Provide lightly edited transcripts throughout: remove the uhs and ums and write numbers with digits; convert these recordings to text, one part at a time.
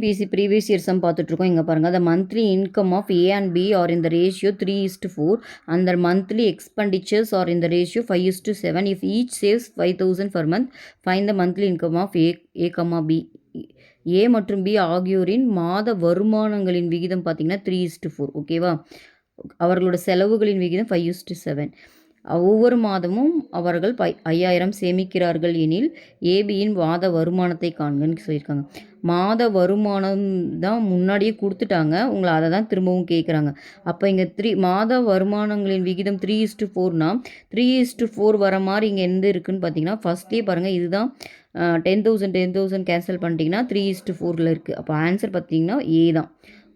PC previous year some பார்த்துட்ருக்கோம். இங்கே பாருங்கள், the monthly income of A and B are in the ratio 3:4 and the monthly expenditures are in the ratio 5:7. If each saves 5,000 per month, find the monthly income of A, B. A மற்றும் B ஆகியோரின் மாத வருமானங்களின் விகிதம் பார்த்தீங்கன்னா 3:4. ஓகேவா? அவர்களோட செலவுகளின் விகிதம் 5:7. ஒவ்வொரு மாதமும் அவர்கள் 5,000 சேமிக்கிறார்கள் எனில் ஏபியின் மாத வருமானத்தை காண்கன்னு சொல்லியிருக்காங்க. மாத வருமானம் தான் முன்னாடியே கொடுத்துட்டாங்க, உங்களை அதை தான் திரும்பவும் கேட்குறாங்க. அப்போ இங்கே மாத வருமானங்களின் விகிதம் 3:4னா 3:4 வர மாதிரி இங்கே எந்த இருக்குதுன்னு பார்த்தீங்கன்னா, ஃபஸ்ட்டே பாருங்கள், இதுதான் 10,000 கேன்சல் பண்ணிட்டீங்கன்னா 3:4 இருக்குது. அப்போ ஆன்சர் பார்த்தீங்கன்னா ஏ தான்.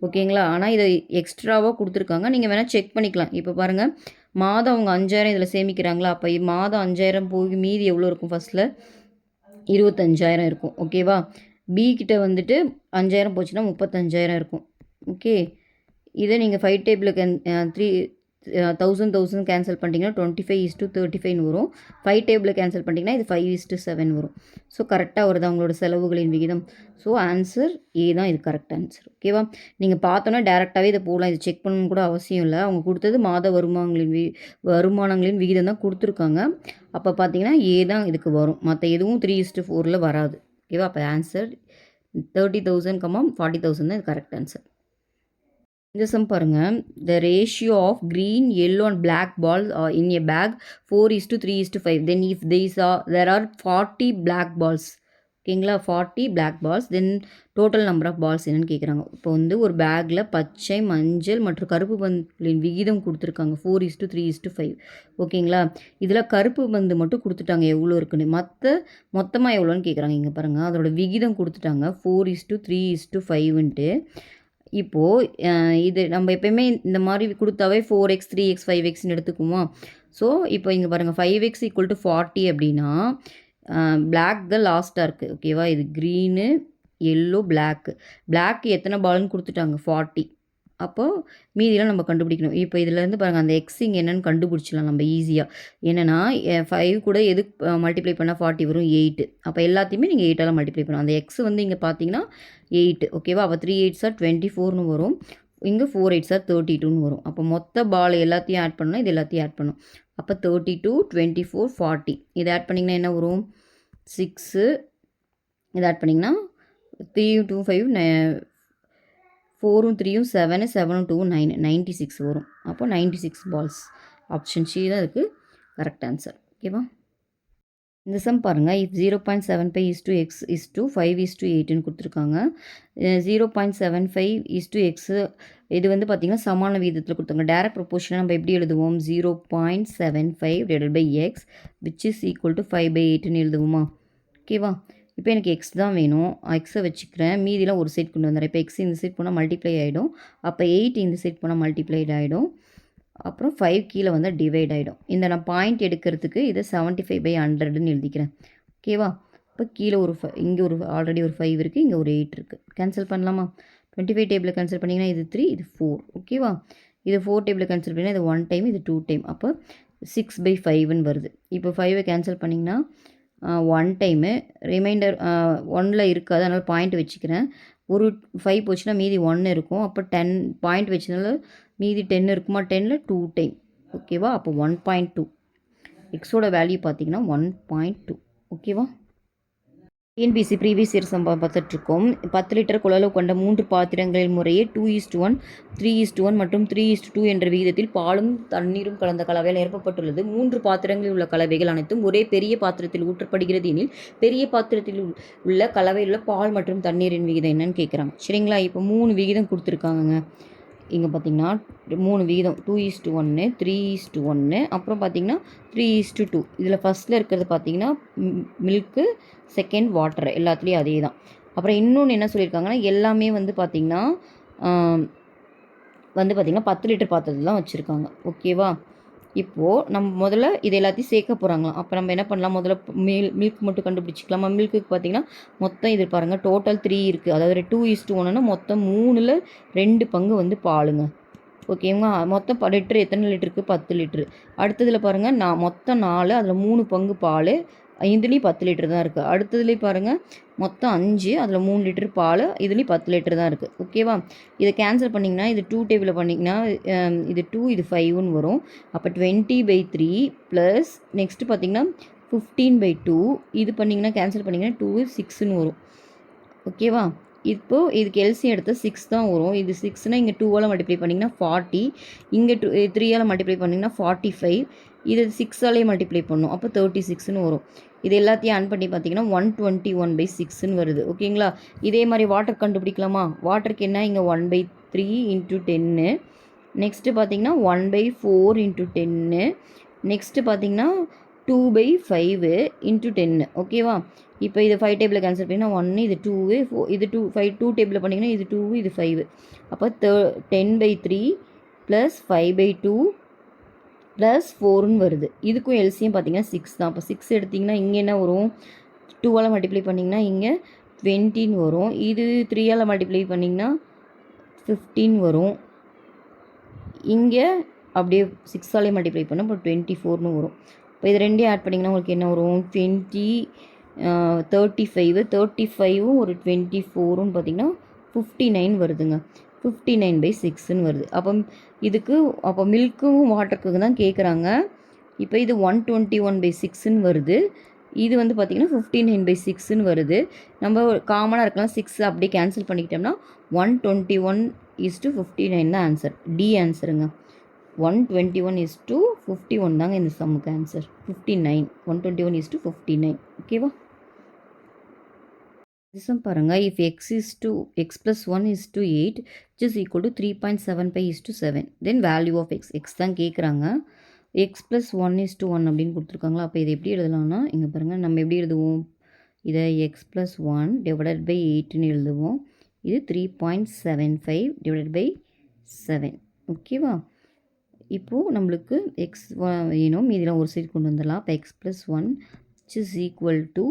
ஓகேங்களா? ஆனால் இதை எக்ஸ்ட்ராவாக கொடுத்துருக்காங்க, நீங்கள் வேணால் செக் பண்ணிக்கலாம். இப்போ பாருங்கள், மாதம் அவங்க 5,000 இதில் சேமிக்கிறாங்களா, அப்போ மாதம் 5,000 போய் மீதி எவ்வளோ இருக்கும்? ஃபஸ்ட்டில் 25,000 இருக்கும். ஓகேவா? பி கிட்ட வந்துட்டு 5,000 போச்சுன்னா 35,000 இருக்கும். ஓகே, இதை நீங்கள் 5 டேபிளுக்கு 1,000 கேன்சல் பண்ணிட்டீங்கன்னா 25:35 வரும். 5 டேபிளில் கேன்சல் பண்ணிட்டீங்கன்னா இது 5:7 வரும். ஸோ கரெக்டாக வருது அவங்களோட செலவுகளின் விகிதம். ஸோ ஆன்சர் ஏ தான் இது கரெக்ட் ஆன்சர். ஓகேவா? நீங்கள் பார்த்தோன்னா டேரெக்டாகவே இதை போகலாம், இது செக் பண்ணணும் கூட அவசியம் இல்லை. அவங்க கொடுத்தது மாத வருமானங்களின் விகிதம் தான் கொடுத்துருக்காங்க. அப்போ பார்த்தீங்கன்னா ஏ தான் இதுக்கு வரும், மற்ற எதுவும் 3:4 வராது. ஓகேவா? அப்போ ஆன்சர் 30,000, 40,000 தான் இது கரெக்ட் ஆன்சர். இந்த சம் பாருங்கள், the ratio of green, yellow and black balls are in a bag 4:3:5. then if there are 40 black balls, ஓகேங்களா, 40 black balls, then total number of balls என்னன்னு கேட்குறாங்க. இப்போ வந்து ஒரு பேக்கில் பச்சை, மஞ்சள் மற்றும் கருப்பு பந்துகளின் விகிதம் கொடுத்துருக்காங்க 4:3:5. ஓகேங்களா? இதில் கருப்பு பந்து மட்டும் கொடுத்துட்டாங்க எவ்வளோ இருக்குன்னு, மொத்தமாக எவ்வளோன்னு கேட்குறாங்க. இங்கே பாருங்கள், அதோட விகிதம் கொடுத்துட்டாங்க 4:3:5ன்ட்டு. இப்போது இது நம்ம எப்போயுமே இந்த மாதிரி கொடுத்தாவே 4x 3x 5xன்னு எடுத்துக்குவோமா? ஸோ இப்போ இங்கே பாருங்கள், 5x = 40 அப்படின்னா பிளாக் தான் லாஸ்ட்டாக இருக்குது. ஓகேவா? இது க்ரீனு, எல்லோ, பிளாக் எத்தனை பால்னு கொடுத்துட்டாங்க 40. அப்போது மீதியெல்லாம் நம்ம கண்டுபிடிக்கணும். இப்போ இதிலேருந்து பாருங்கள், அந்த எக்ஸ் இங்கே என்னென்னு கண்டுபிடிச்சிடலாம் நம்ம ஈஸியாக. என்னென்னா 5 கூட எது மல்டிப்ளை பண்ணால் 40 வரும்? 8. அப்போ எல்லாத்தையுமே நீங்கள் 8ஆல் மல்டிப்ளை பண்ணணும். அந்த எக்ஸ் வந்து இங்கே பார்த்தீங்கன்னா 8. ஓகேவா? அப்போ 3 8s are 24ன்னு வரும், இங்கே 4 8s are 32ன்னு வரும். அப்போ மொத்த பால் எல்லாத்தையும் ஆட் பண்ணால் இது எல்லாத்தையும் ஆட் பண்ணும். அப்போ 32, 24, 40 இதை ஆட் பண்ணிங்கன்னா என்ன வரும்? 6. இதை ஆட் பண்ணிங்கன்னா 3 2 5 4 3 7 7 2 9 96 வரும். அப்போ 96 பால்ஸ். ஆப்ஷன் சி தான் இருக்குது கரெக்ட் ஆன்சர். ஓகேவா? இந்த சம் பாருங்கள், இஃப் 0.75x:5:8ன்னு கொடுத்துருக்காங்க. 0.75x இது வந்து பார்த்திங்கன்னா சமான விகிதத்தில் கொடுத்தாங்க. டேரக்ட் ப்ரொபோர்ஷனை நம்ம எப்படி எழுதுவோம்? 0.75/x which is equal to 5/8ன்னு எழுதுவோமா? ஓகேவா? இப்போ எனக்கு எக்ஸ் தான் வேணும், எக்ஸை வச்சுக்கிறேன், மீதிலாம் ஒரு சைட் கொண்டு வந்துடுறேன். இப்போ எக்ஸ் இந்த சைட் போனால் மல்டிப்ளை ஆகிடும், அப்போ 8 இந்த சைட் போனால் மல்டிப்ளைட் ஆகிடும், அப்புறம் 5 கீழே வந்து டிவைட் ஆகிடும். இந்த நான் பாயிண்ட் எடுக்கிறதுக்கு இதை 75/100ன்னு எழுதிக்கிறேன். ஓகேவா? இப்போ கீழே ஒரு இங்கே ஒரு ஆல்ரெடி ஒரு 5 இருக்குது, இங்கே ஒரு 8 இருக்குது. கேன்சல் பண்ணலாமா? 25 டேபிளில் கேன்சல் பண்ணிங்கன்னா இது 3, இது 4. ஓகேவா? இது 4 டேபிளில் கேன்சல் பண்ணிங்கன்னா இது 1 டைம், இது 2 டைம். அப்போ 6/5ன்னு வருது. இப்போ 5ஐ கேன்சல் பண்ணிங்கன்னா 1 டைமு, ரிமைண்டர் 1ல் இருக்காது, அதனால் பாயிண்ட் வச்சுக்கிறேன். ஒரு 5 போச்சுன்னா மீதி 1 இருக்கும். அப்போ 10 பாயிண்ட் வச்சதுனால மீதி 10 இருக்குமா? 10ல் 2 டைம். ஓகேவா? அப்போ 1.2 எக்ஸோட வேல்யூ பார்த்தீங்கன்னா 1.2. ஓகேவா? டிஎன்பிஎஸ்சி ப்ரீவியஸ் இயர் சம்பா பார்த்துட்ருக்கோம். 10 லிட்டர் கொள்ளளவு கொண்ட 3 பாத்திரங்களில் முறையே 2:1, 3:1 மற்றும் 3:2 என்ற விகிதத்தில் பாலும் தண்ணீரும் கலந்த கலவையில் நிரப்பப்பட்டுள்ளது. 3 பாத்திரங்களில் உள்ள கலவைகள் அனைத்தும் ஒரே பெரிய பாத்திரத்தில் ஊற்றப்படுகிறது எனில் பெரிய பாத்திரத்தில் உள்ள கலவையில் உள்ள பால் மற்றும் தண்ணீரின் விகிதம் என்னன்னு கேட்குறாங்க. சரிங்களா? இப்போ 3 விகிதம் கொடுத்துருக்காங்கங்க. இங்கே பார்த்தீங்கன்னா 3 விகிதம் 2:1, 3:1, அப்புறம் பார்த்தீங்கன்னா 3:2. இதில் ஃபஸ்ட்டில் இருக்கிறது பார்த்தீங்கன்னா மில்க்கு, செகண்ட் வாட்டர், எல்லாத்துலேயும் அதே தான். அப்புறம் இன்னொன்று என்ன சொல்லியிருக்காங்கன்னா, எல்லாமே வந்து பார்த்திங்கன்னா 10 லிட்டர் பாத்திரத்தில் தான் வச்சுருக்காங்க. ஓகேவா? இப்போது நம்ம முதல்ல இது எல்லாத்தையும் சேர்க்க போகிறாங்களாம். அப்போ நம்ம என்ன பண்ணலாம்? முதல்ல மில்க் மட்டும் கண்டுபிடிச்சிக்கலாமா? மில்க்குக்கு பார்த்திங்கன்னா மொத்தம் இது பாருங்கள், டோட்டல் 3 இருக்குது. அதாவது 2:1ன்னா மொத்தம் 3ல் 2 பங்கு வந்து பாலுங்க. ஓகேங்களா? மொத்தம் லிட்டர் எத்தனை லிட்டருக்கு? 10 லிட்டரு. அடுத்ததில் பாருங்கள், மொத்தம் 4, அதில் 3 பங்கு பால், இதுலேயும் 10 லிட்டர் தான் இருக்குது. அடுத்ததுலேயும் பாருங்கள் மொத்தம் 5, அதில் 3 லிட்டர் பால், இதுலேயும் 10 லிட்டர் தான் இருக்குது. ஓகேவா? இதை கேன்சல் பண்ணிங்கன்னா இது 2 டேபிளில் பண்ணிங்கன்னா இது 2 இது 5ன்னு வரும். அப்போ 20/3 ப்ளஸ் நெக்ஸ்ட்டு பார்த்திங்கன்னா 15/2 இது பண்ணிங்கன்னா கேன்சல் பண்ணிங்கன்னா 2 6ன்னு வரும். ஓகேவா? இப்போது இதுக்கு எல்சிஎம் எடுத்தால் 6 தான் வரும். இது 6னா இங்கே 2ஆல் மல்டிப்ளை பண்ணிங்கன்னா 40, இங்கே 3ஆல் மல்டிப்ளை பண்ணிங்கன்னா 45, இது 6ஆலே மல்டிப்ளை பண்ணணும். அப்போ 36ன்னு வரும். இது எல்லாத்தையும் ஆட் பண்ணி பார்த்தீங்கன்னா 121/6ன்னு வருது. ஓகேங்களா? இதே மாதிரி வாட்டர் கண்டுபிடிக்கலாமா? வாட்டருக்கு என்ன இங்கே 1/3 × 10, நெக்ஸ்ட்டு பார்த்தீங்கன்னா 1/4 × 10, நெக்ஸ்ட்டு பார்த்தீங்கன்னா 2/5 × 10. ஓகேவா? இப்போ இது 5 டேபிளில் கேன்சல் பண்ணிங்கன்னா 1, இது 2, 4, இது 2, 5 2 டேபிளில் பண்ணிங்கன்னா இது 2, இது 5. அப்போ 10/3 ப்ளஸ் 5/2 ப்ளஸ் 4ன்னு வருது. இதுக்கும் எல்சிஎம் பார்த்தீங்கன்னா 6 தான். அப்போ 6 எடுத்திங்கன்னா இங்கே என்ன வரும்? 2ஆல் மல்டிப்ளை பண்ணிங்கன்னா இங்கே 20ன்னு வரும். இது 3ஆல் மல்டிப்ளை பண்ணிங்கன்னா 15 வரும். இங்கே அப்படியே 6ஆலே மல்டிப்ளை பண்ணால் இப்போ 24ன்னு வரும். இப்போ இது ரெண்டையும் ஆட் பண்ணிங்கன்னா உங்களுக்கு என்ன வரும்? 20, 35, 35ம் ஒரு 24ன்னு பார்த்திங்கன்னா 59 வருதுங்க. 59/6ன்னு வருது. அப்போ மில்க்கும் வாட்டருக்கு தான் கேட்குறாங்க. இப்போ இது 121/6ன்னு வருது. இது வந்து பார்த்திங்கன்னா 59/6ன்னு வருது. நம்ம காமனாக இருக்கலாம் 6 அப்படியே கேன்சல் பண்ணிக்கிட்டோம்னா 121:59 தான் ஆன்சர். டி ஆன்சருங்க. 121:51 தாங்க இந்த சம்முக்கு ஆன்சர். 59, 121:59. ஓகேவா? This பாருங்கள். If x + 1 = 8 which is equal to 3.75 = 7 then value of x தான் கேட்குறாங்க. x + 1 = 1 அப்படின்னு கொடுத்துருக்காங்களா? அப்போ இதை எப்படி எழுதலாம்னா இங்கே பாருங்கள், நம்ம எப்படி எழுதுவோம்? இதை x + 1 / 8ன்னு எழுதுவோம். இது 3.75 / 7. ஓகேவா? இப்போது நம்மளுக்கு x வேணும், இதெல்லாம் ஒரு சைடு கொண்டு வந்துடலாம். அப்போ x + 1 which is equal to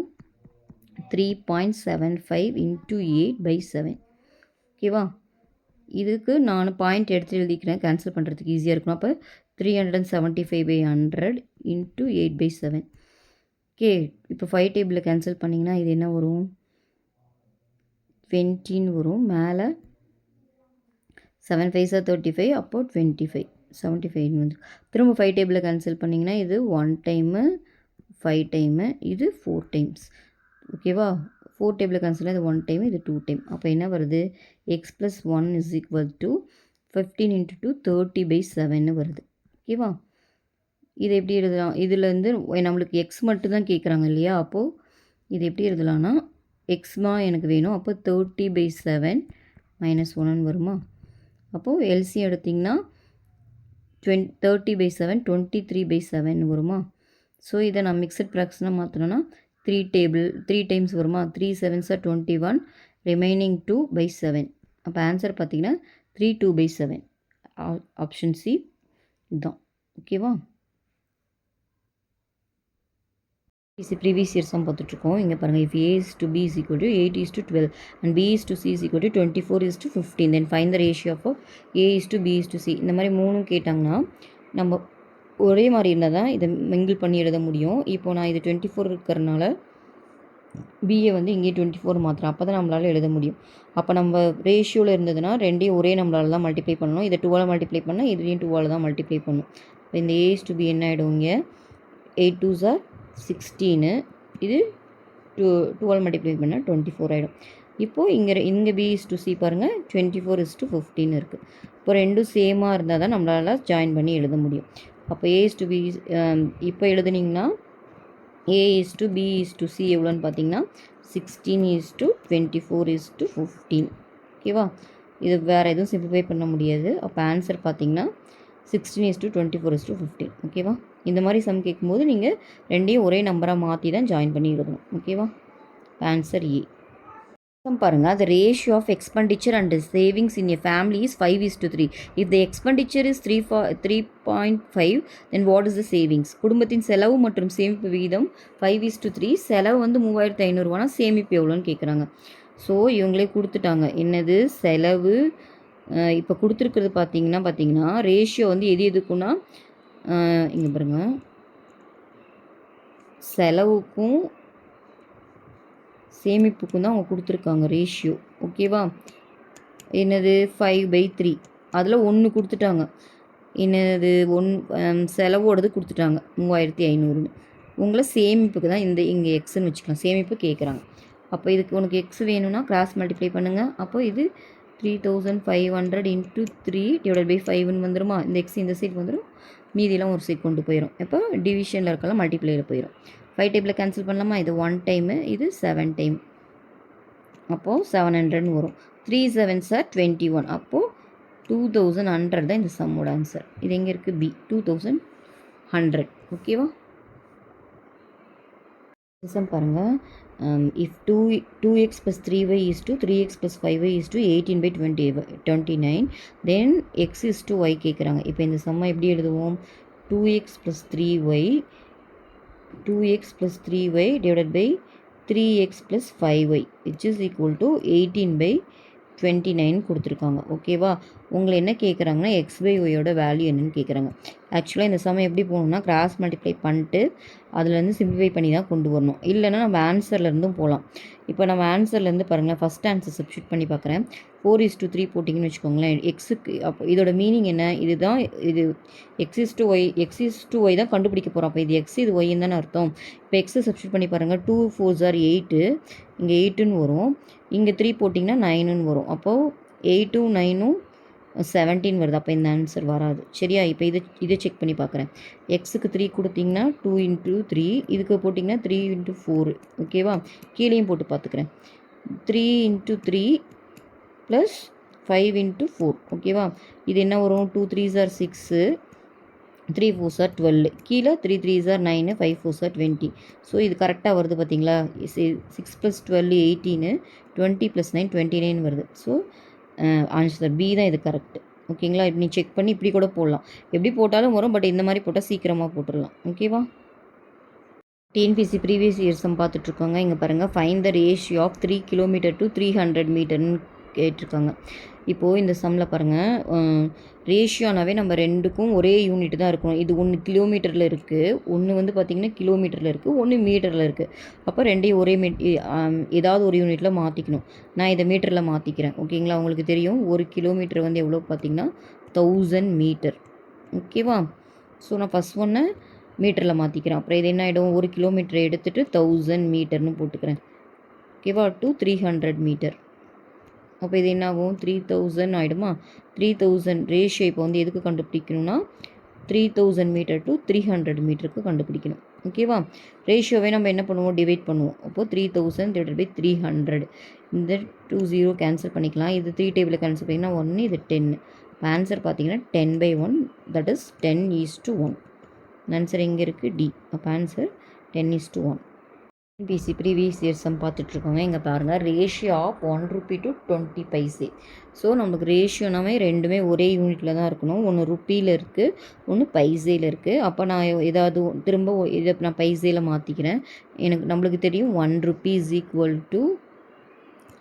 3.75 × 8/7. ஓகேவா? இதுக்கு நான் பாயிண்ட் எடுத்து எழுதிக்கிறேன், கேன்சல் பண்ணுறதுக்கு ஈஸியாக இருக்கணும். அப்போ 375/100 × 8/7. ஓகே, இப்போ 5 டேபிளில் கேன்சல் பண்ணிங்கன்னா இது என்ன வரும்? 20ன்னு வரும். மேலே 7 5s are 35, அப்போ 25, 75 வந்து திரும்ப 5 டேபிளில் கேன்சல் பண்ணிங்கன்னா இது 1 டைமு, 5 டைமு, இது 4 டைம்ஸ். ஓகேவா? 4 டேபிளில் கேன்சல் இது 1 டைம், இது 2 டைம். அப்போ என்ன வருது? x + 1 = 15 × 2 30/7ன்னு வருது. ஓகேவா? இது எப்படி எழுதலாம்? இதுலேருந்து நம்மளுக்கு எக்ஸ் மட்டும் தான் கேட்குறாங்க இல்லையா? அப்போது இது எப்படி எழுதலாம்னா எக்ஸ்மா எனக்கு வேணும். அப்போ 30/7 - 1ன்னு வருமா? அப்போது எல்சிஎம் எடுத்திங்கன்னா 30/7 23/7 வருமா? ஸோ இதை நான் மிக்சட் ப்ராக்ஷனாக மாற்றினோன்னா 3 டைம்ஸ் வருமா? 3 7s are 21, ரிமைனிங் 2/7. அப்போ ஆன்சர் பார்த்தீங்கன்னா 32/7. ஆப்ஷன் சி இதுதான். ஓகேவா? ப்ரீவியஸ் இயர்ஸ் தான் பார்த்துட்ருக்கோம். இங்கே பாருங்கள், if a is to b is equal to 8 is to 12 and b is to c is equal to 24 is to 15 then find the ratio of a is to b is to c. இந்த மாதிரி 3 கேட்டாங்கன்னா நம்ம ஒரே மாதிரி இருந்தால் தான் இதை mingle பண்ணி எழுத முடியும். இப்போ நான் இது 24 இருக்கிறனால பிஏ வந்து இங்கே 24 மாத்திரம், அப்போ தான் நம்மளால் எழுத முடியும். அப்போ நம்ம ரேஷியோவில் இருந்ததுன்னா ரெண்டையும் ஒரே நம்மளால் தான் மல்டிப்ளை பண்ணணும். இதை 2ஆல் மல்டிப்ளை பண்ணால் இதுலேயும் 2ஆல் தான் மல்டிப்ளை பண்ணணும். இப்போ இந்த a is to b என்ன ஆகிடும்? இங்கே 8 2s are 16, இது 2ஆல் மல்டிப்ளை பண்ணால் 24 ஆகிடும். இப்போது இங்கே b is to c பாருங்கள் 24 is to 15 இருக்குது. இப்போ ரெண்டும் சேமாக இருந்தால் தான் நம்மளால் ஜாயின் பண்ணி எழுத முடியும். அப்போ a is to b இப்போ எழுதுனீங்கன்னா a is to b is to c எவ்வளோன்னு பார்த்தீங்கன்னா 16 is to 24 is to 15. ஓகேவா? இது வேறு எதுவும் சிம்பிளிஃபை பண்ண முடியாது. அப்போ ஆன்சர் பார்த்தீங்கன்னா 16 is to 24 is to 15. ஓகேவா? இந்த மாதிரி சம் கேட்கும்போது நீங்கள் ரெண்டையும் ஒரே நம்பராக மாற்றி தான் ஜாயின் பண்ணி எழுதணும். ஓகேவா? Answer A. பாருங்கள், the ratio of expenditure and savings in a family is 5:3. If the expenditure is 3.5 then what is the savings? குடும்பத்தின் செலவு மற்றும் சேமிப்பு விகிதம் 5:3. செலவு வந்து 3500 சேமிப்பு எவ்வளோன்னு கேட்குறாங்க. ஸோ இவங்களே கொடுத்துட்டாங்க. என்னது செலவு? இப்போ கொடுத்துருக்கிறது பார்த்தீங்கன்னா ரேஷியோ வந்து எது எதுக்குன்னா இங்கே பாருங்கள், செலவுக்கும் சேமிப்புக்கும் தான் அவங்க கொடுத்துருக்காங்க ரேஷியோ. ஓகேவா? என்னது 5/3 அதில் 1 கொடுத்துட்டாங்க. என்னது செலவோடது கொடுத்துட்டாங்க 3500ன்னு. உங்களை சேமிப்புக்கு தான் இங்கே எக்ஸ்ன்னு வச்சுக்கலாம். சேமிப்பு கேட்குறாங்க. அப்போ இதுக்கு உனக்கு எக்ஸ் வேணும்னா கிராஸ் மல்டிப்ளை பண்ணுங்கள். அப்போ இது 3500 × 3 / 5ன்னு வந்துடுமா? இந்த எக்ஸ் இந்த சைடு வந்துடும், மீதியெல்லாம் ஒரு சைடு கொண்டு போயிடும். இப்போ டிவிஷனில் இருக்கலாம் மல்டிப்ளையில் போயிடும். 5 டேபிளில் கேன்சல் பண்ணலாமா? இது 1 டைமு, இது 7 டைம். அப்போது 700ன்னு வரும். 3 7s are 21. அப்போது 2100 தான் இந்த சம்மோட ஆன்சர். இது எங்கே இருக்குது? பி 2100. ஓகேவா? சம் பாருங்கள். If 2x + 3y = 3x + 5y = 18/29, then x = y கேட்குறாங்க. இப்போ இந்த சம்மை எப்படி எழுதுவோம்? 2x + 3y / 3x + 5y which is equal to 18/29 கொடுத்துருக்காங்க. ஓகேவா? உங்களை என்ன கேட்குறாங்கன்னா x/yயோட வேல்யூ என்னன்னு கேட்குறாங்க. ஆக்சுவலாக இந்த சமயம் எப்படி போகணும்னா கிராஸ் மல்டிப்ளை பண்ணிட்டு அதுலேருந்து சிம்பிளிஃபை பண்ணி தான் கொண்டு வரணும். இல்லைன்னா நம்ம ஆன்சர்லேருந்தும் போகலாம். இப்போ நம்ம ஆன்சர்லேருந்து பாருங்களேன், ஃபஸ்ட் ஆன்சர் சப்ஸ்டியூட் பண்ணி பார்க்குறேன். 4:3 போட்டிங்கன்னு வச்சுக்கோங்களேன். எக்ஸுக்கு அப்போ இதோட மீனிங் என்ன? இதுதான் இது x = y தான் கண்டுபிடிக்க போகிறோம். அப்போ இது x, இது ஒய்ன்னு தானே அர்த்தம். இப்போ எக்ஸை சப்ஸ்டியூட் பண்ணி பாருங்கள். 2 4s are 8, இங்கே 8ன்னு வரும். இங்கே 3 போட்டிங்கன்னா 9ன்னு வரும். அப்போது 8ம் 9ம் 17 வருது. அப்போ இந்த ஆன்சர் வராது. சரியா? இப்போ இதை செக் பண்ணி பார்க்குறேன். எக்ஸுக்கு 3 கொடுத்தீங்கன்னா 2 × 3, இதுக்கு போட்டிங்கன்னா 3 × 4. ஓகேவா? கீழேயும் போட்டு பார்த்துக்கிறேன். 3 × 3 + 5 × 4. ஓகேவா? இது என்ன வரும்? 2 3s are 6, 3 4s are 12, கீழே 3 3s are 9, 5 4s are 20. So இது கரெக்டாக வருது பார்த்தீங்களா? 6 + 12 18, 20 + 9 29 வருது. ஸோ ஆன்சர் பி தான் இது கரெக்ட். ஓகேங்களா? இப்படி நீ செக் பண்ணி இப்படி கூட போடலாம். எப்படி போட்டாலும் வரும், பட் இந்த மாதிரி போட்டால் சீக்கிரமாக போட்டுடலாம். ஓகேவா? டிஎன்பிசி ப்ரீவியஸ் இயர் சம் பார்த்துட்ருக்கோங்க. இங்கே பாருங்கள், find the ratio of 3 km to 300 மீட்டர்னு கேட்டிருக்காங்க. இப்போது இந்த சம்மில் பாருங்கள், ரேஷியோனாவே நம்ம ரெண்டுக்கும் ஒரே யூனிட் தான் இருக்கணும். இது 1 கிலோமீட்டரில் இருக்குது, ஒன்று வந்து பார்த்திங்கன்னா கிலோமீட்டரில் இருக்குது, ஒன்று மீட்டரில் இருக்குது. அப்போ ரெண்டையும் ஒரே ஏதாவது ஒரு யூனிட்டில் மாற்றிக்கணும். நான் இதை மீட்டரில் மாற்றிக்கிறேன். ஓகேங்களா? உங்களுக்கு தெரியும் 1 கிலோமீட்டர் வந்து எவ்வளோ பார்த்திங்கன்னா 1000 மீட்டர். ஓகேவா? ஸோ நான் ஃபஸ்ட் ஒன்று மீட்டரில் மாற்றிக்கிறேன். அப்புறம் இது என்ன ஆகிடும்? 1 கிலோமீட்டரை எடுத்துகிட்டு 1000 மீட்டர்னு போட்டுக்கிறேன். ஓகேவா? To 300 metre. அப்போ இது என்ன ஆகும்? 3000 ஆகிடுமா? 3000 ரேஷியோ இப்போ வந்து எதுக்கு கண்டுபிடிக்கணும்னா 3000 மீட்டர் டு 300 மீட்டருக்கு கண்டுபிடிக்கணும். ஓகேவா? ரேஷியோவே நம்ம என்ன பண்ணுவோம்? டிவைட் பண்ணுவோம். அப்போது 3000 / 300. இந்த 2 0 கேன்சல் பண்ணிக்கலாம். இது 3 டேபிளில் கேன்சல் பண்ணிங்கன்னா 1, இது 10. ஆன்சர் பார்த்தீங்கன்னா 10/1, தட் இஸ் 10:1. ஆன்சர் எங்கே இருக்குது? டி. அப்போ answer 10:1. PC previous year sum பார்த்துட்ருக்கோங்க. இங்கே பாருங்கள், ratio of 1 rupee to 20 paise. So நம்மளுக்கு ரேஷியோனாவே ரெண்டுமே ஒரே யூனிட்டில் தான் இருக்கணும். ஒன்று ருப்பியில் இருக்குது, ஒன்று பைசேயில் இருக்குது. அப்போ நான் ஏதாவது திரும்ப இதை நான் பைசேயில் மாற்றிக்கிறேன். நம்மளுக்கு தெரியும் 1 rupee =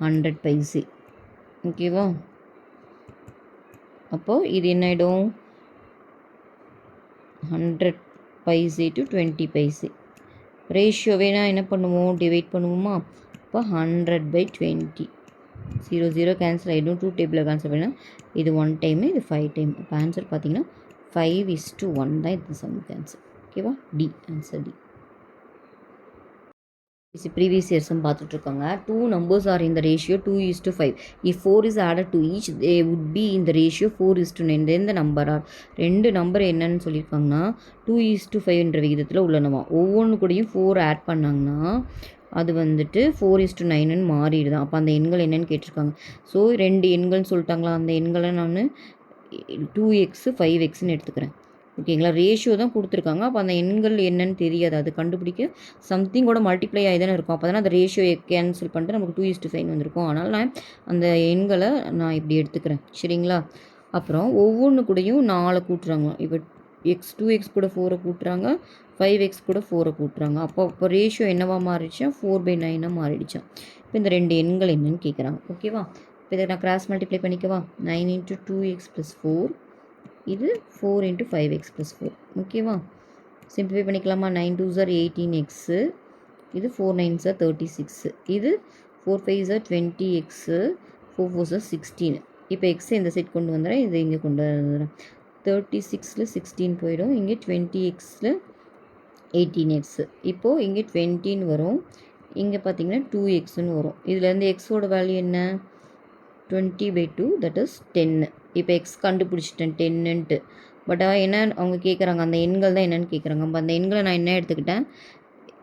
100 பைசே. ஓகேவா? அப்போது இது என்ன ஆகிடும்? 100 பைசே to 20 பைசே. ரேஷியோவே நான் என்ன பண்ணுவோம்? டிவைட் பண்ணுவோமா? இப்போ 100/20. 0 0 கேன்சல் ஆகிடும். 2 டேபிளில் கேன்சல் பண்ணால் இது 1 டைமு, இது 5 டைம். இப்போ ஆன்சர் பார்த்தீங்கன்னா 5:1 தான் இது சம்க்கு ஆன்சர். ஓகேவா? D. Answer D. Previous year sum பார்த்துட்ருக்காங்க. 2 numbers are in the ratio 2:5. If 4 is added to each, they would be in the ratio 4:9. then the number are, ரெண்டு நம்பர் என்னன்னு சொல்லியிருக்காங்கன்னா 2:5 விகிதத்தில் உள்ளனவா. ஒவ்வொன்று கூடயும் 4 ஆட் பண்ணாங்கன்னா அது வந்துட்டு 4:9ன்னு மாறிடுதான். அப்போ அந்த எண்கள் என்னென்னு கேட்டிருக்காங்க. ஸோ 2 எண்கள்னு சொல்லிட்டாங்களா, அந்த எண்களை நான் 2x 5xன்னு எடுத்துக்கிறேன். ஓகேங்களா? ரேஷியோ தான் கொடுத்துருக்காங்க. அப்போ அந்த எண்கள் என்னன்னு தெரியாது, அது கண்டுபிடிக்க சம்திங்கோட மல்டிப்ளை ஆகி தானே இருக்கும். அப்போ தானே அந்த ரேஷியோ கேன்சல் பண்ணிட்டு நமக்கு 2:5 வந்திருக்கும். அதனால் நான் அந்த எண்களை நான் இப்படி எடுத்துக்கிறேன். சரிங்களா? அப்புறம் ஒவ்வொன்று கூடயும் 4 கூட்டுறாங்க. இப்போ 2x கூட 4 கூட்டுறாங்க, 5x கூட 4 கூட்டுறாங்க. அப்போ ரேஷியோ என்னவா மாறிடுச்சா? 4/9 மாறிடுச்சா? இப்போ இந்த ரெண்டு எண்கள் என்னன்னு கேட்குறாங்க. ஓகேவா? இப்போ இதை நான் கிராஸ் மல்டிப்ளை பண்ணிக்கவா? 9 × 2x + 4, இது 4 × 5x + 4. ஓகேவா? சிம்பிளிஃபை பண்ணிக்கலாமா? 9 2s are 18x, இது 4 9s are 36, இது 4 5s are 20x, 4 4s are 16. இப்போ எக்ஸ் இந்த சைட் கொண்டு வந்துடுறேன், இது இங்கே கொண்டு வந்துடுறேன். 36ல் 16 போயிடும், இங்கே 20xல் 18x. இப்போது இங்கே 20ன்னு வரும், இங்கே பார்த்தீங்கன்னா 2xன்னு வரும். இதுலேருந்து எக்ஸோட வேல்யூ என்ன? 20/2, தட் இஸ் 10. இப்போ எக்ஸ் கண்டுபிடிச்சிட்டேன் 10ன்ட்டு. பட் என்ன அவங்க கேட்குறாங்க, அந்த எண்கள் தான் என்னென்னு கேட்குறாங்க. அப்போ அந்த எண்களை நான் என்ன எடுத்துக்கிட்டேன்?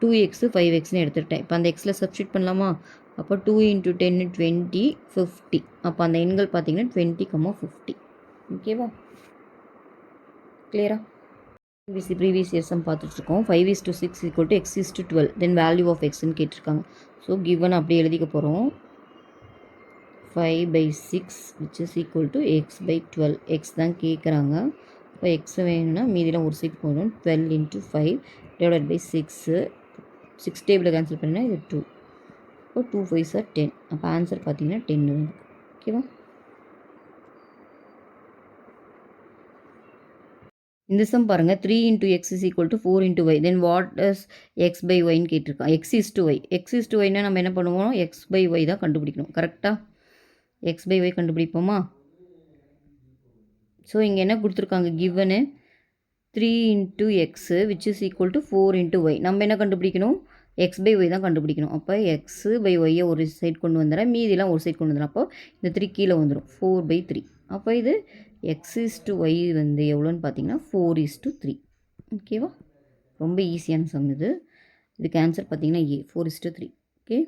2x 5xன்னு எடுத்துக்கிட்டேன். இப்போ அந்த எக்ஸில் சப்ஸ்டியூட் பண்ணலாமா? அப்போ 2 × 10 20 50. அப்போ அந்த எண்கள் பார்த்தீங்கன்னா 20, 50. ஓகேவா? கிளியரா? ப்ரீவியஸ் இயர் சம் பார்த்துட்ருக்கோம். 5:6 = x:12, தென் வேல்யூ ஆஃப் எக்ஸ்ன்னு கேட்டிருக்காங்க. ஸோ கிவன் அப்படியே எழுதிக்க போகிறோம். 5/6 which is equal to x/12. X தான் கேட்குறாங்க. இப்போ எக்ஸ் வேணும்னா மீதிலாம் ஒரு சைட் போயிடும். 12 × 5 / 6. 6 டேபிளில் கேன்சல் பண்ணினா இது 2. இப்போ 2 5s are 10. அப்போ ஆன்சர் பார்த்தீங்கன்னா 10 வந்து. ஓகேவா? இந்த சம் பாருங்கள். 3 × x = 4 × y, then what is x/yன்னு கேட்டிருக்கான். x:y. x:y நம்ம என்ன பண்ணுவோம்? x/y தான் கண்டுபிடிக்கணும். கரெக்டாக? x/y கண்டுபிடிப்போமா? ஸோ இங்கே என்ன கொடுத்துருக்காங்க? கிவனு 3 × x which is equal to 4 × y. நம்ம என்ன கண்டுபிடிக்கணும்? x/y தான் கண்டுபிடிக்கணும். அப்போ x/y ஒரு சைட் கொண்டு வந்துடுறேன், மீதிலாம் ஒரு சைட் கொண்டு வந்துடுறேன். அப்போ இந்த 3 கீழே வந்துடும். 4/3. அப்போ இது x:y வந்து எவ்வளோன்னு பார்த்தீங்கன்னா 4:3. ஓகேவா? ரொம்ப ஈஸியான சம் இது. இதுக்கு ஆன்சர் பார்த்தீங்கன்னா A 4:3. ஓகே.